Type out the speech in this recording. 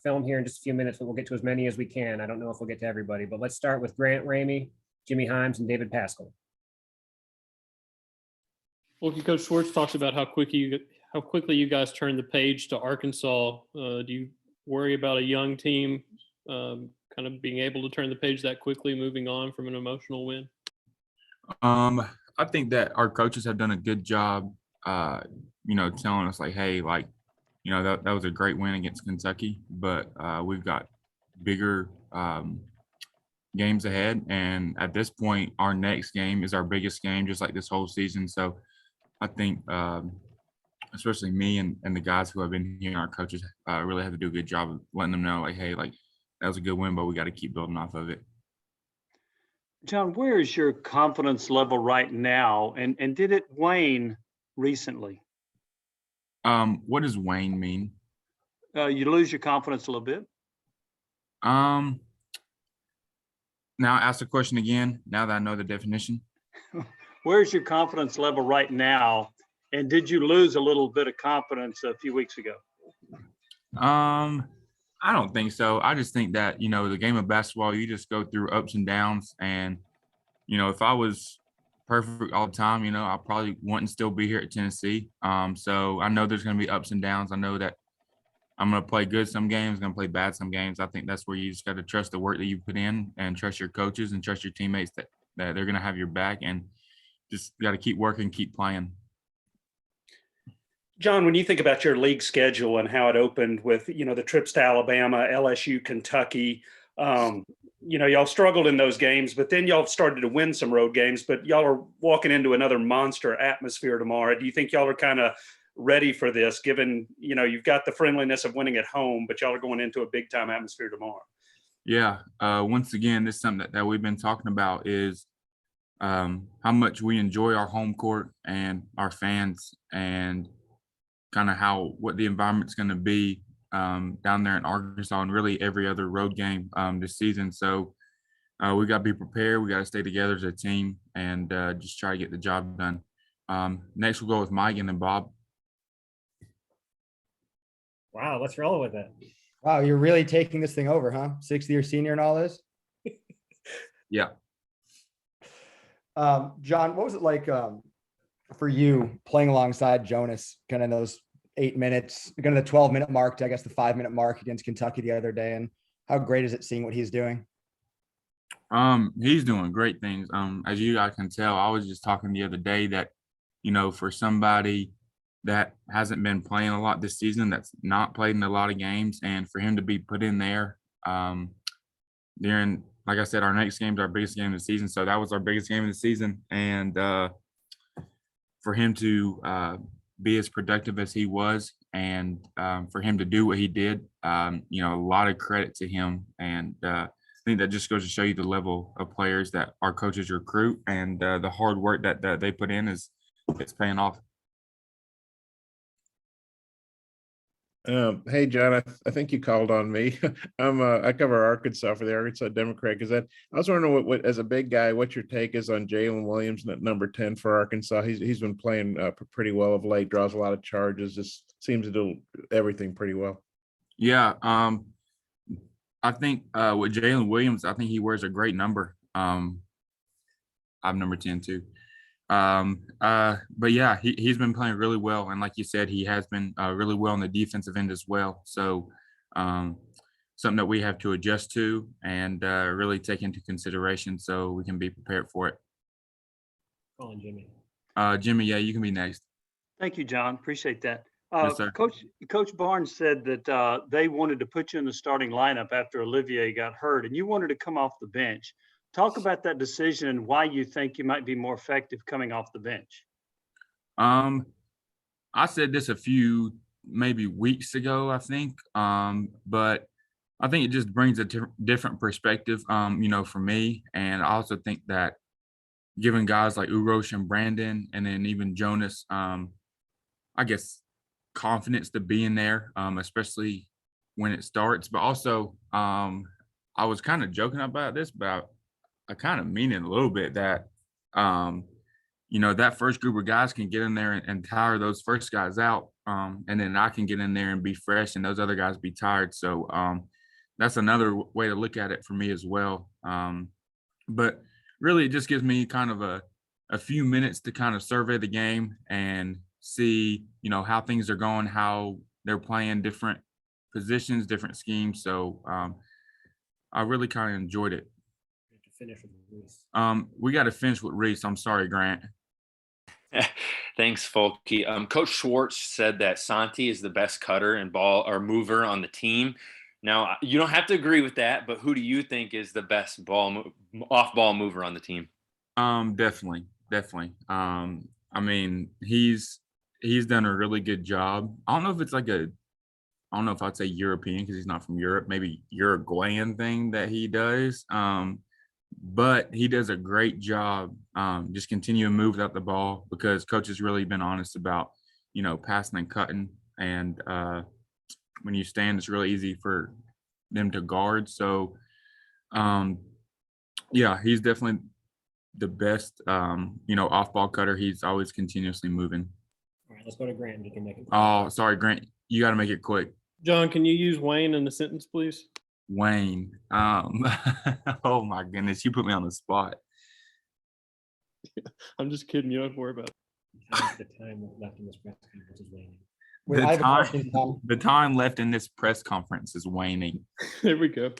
got film here in just a few minutes, but we'll get to as many as we can. I don't know if we'll get to everybody, but let's start with Grant Ramey, Jimmy Himes, and David Pascal. Well, Coach Schwartz talks about how quickly you guys turned the page to Arkansas. Do you worry about a young team kind of being able to turn the page that quickly, moving on from an emotional win? I think that our coaches have done a good job, telling us like, hey, like, that was a great win against Kentucky, but we've got bigger games ahead. And at this point, our next game is our biggest game, just like this whole season. So I think especially me and the guys who have been here, our coaches really have to do a good job of letting them know, like, hey, like, that was a good win, but we got to keep building off of it. John, where is your confidence level right now? And did it wane recently? What does wane mean? You lose your confidence a little bit? Now ask the question again, now that I know the definition. Where's your confidence level right now? And did you lose a little bit of confidence a few weeks ago? I don't think so. I just think that, the game of basketball, you just go through ups and downs. And, if I was perfect all the time, I probably wouldn't still be here at Tennessee. So I know there's going to be ups and downs. I know that I'm going to play good some games, going to play bad some games. I think that's where you just got to trust the work that you put in and trust your coaches and trust your teammates that they're going to have your back, and just got to keep working, keep playing. John, when you think about your league schedule and how it opened with, the trips to Alabama, LSU, Kentucky, y'all struggled in those games, but then y'all started to win some road games, but y'all are walking into another monster atmosphere tomorrow. Do you think y'all are kind of ready for this, given, you've got the friendliness of winning at home, but y'all are going into a big time atmosphere tomorrow? Yeah. Once again, this is something that we've been talking about is how much we enjoy our home court and our fans, and kind of what the environment's going to be down there in Arkansas and really every other road game this season. So we got to be prepared. We got to stay together as a team and just try to get the job done. Next, we'll go with Mike and then Bob. Wow, let's roll with it. Wow, you're really taking this thing over, huh? 6th-year senior and all this? Yeah. John, what was it like for you playing alongside Jonas, kind of those 8 minutes, kind of the 12-minute mark to, I guess, the 5-minute mark against Kentucky the other day? And how great is it seeing what he's doing? He's doing great things. As you guys can tell, I was just talking the other day that, for somebody that hasn't been playing a lot this season, that's not played in a lot of games, and for him to be put in there during, like I said, our next game is our biggest game of the season. So that was our biggest game of the season. And for him to be as productive as he was, and for him to do what he did, a lot of credit to him. And I think that just goes to show you the level of players that our coaches recruit, and the hard work that they put in it's paying off. Hey, John, I think you called on me. I cover Arkansas for the Arkansas Democrat. I was wondering what as a big guy, what your take is on Jalen Williams at number 10 for Arkansas. He's been playing pretty well of late, draws a lot of charges, just seems to do everything pretty well. Yeah. I think with Jalen Williams, I think he wears a great number. I'm number 10 too. But yeah, he's been playing really well. And like you said, he has been really well on the defensive end as well. So something that we have to adjust to and really take into consideration so we can be prepared for it. Call on Jimmy. Jimmy, yeah, you can be next. Thank you, John. Appreciate that. Yes, sir. Coach Barnes said that they wanted to put you in the starting lineup after Olivier got hurt, and you wanted to come off the bench. Talk about that decision and why you think you might be more effective coming off the bench. I said this a few maybe weeks ago, I think, but I think it just brings a different perspective, for me. And I also think that giving guys like Urosh and Brandon, and then even Jonas, I guess, confidence to be in there, especially when it starts. But also, I was kind of joking about this, but I kind of mean it a little bit that, that first group of guys can get in there and tire those first guys out and then I can get in there and be fresh, and those other guys be tired. So that's another way to look at it for me as well. But really, it just gives me kind of a few minutes to kind of survey the game and see, how things are going, how they're playing different positions, different schemes. So I really kind of enjoyed it. To finish with Reese. We got to finish with Reese. I'm sorry, Grant. Thanks, Folky. Coach Schwartz said that Santi is the best cutter and ball or mover on the team. Now, you don't have to agree with that, but who do you think is the best off-ball mover on the team? Definitely. I mean, he's done a really good job. I don't know if it's I don't know if I'd say European because he's not from Europe, maybe Uruguayan thing that he does. But he does a great job just continuing to move without the ball because coach has really been honest about, passing and cutting. And when you stand, it's really easy for them to guard. So, yeah, he's definitely the best, off-ball cutter. He's always continuously moving. All right, let's go to Grant. You can make it. Oh, sorry, Grant. You got to make it quick. John, can you use Wayne in the sentence, please? Wayne. Oh my goodness, you put me on the spot. I'm just kidding. You don't have to worry about it. The time left in this press conference is waning. Wait, I have a question, Tom. The time left in this press conference is waning. There we go.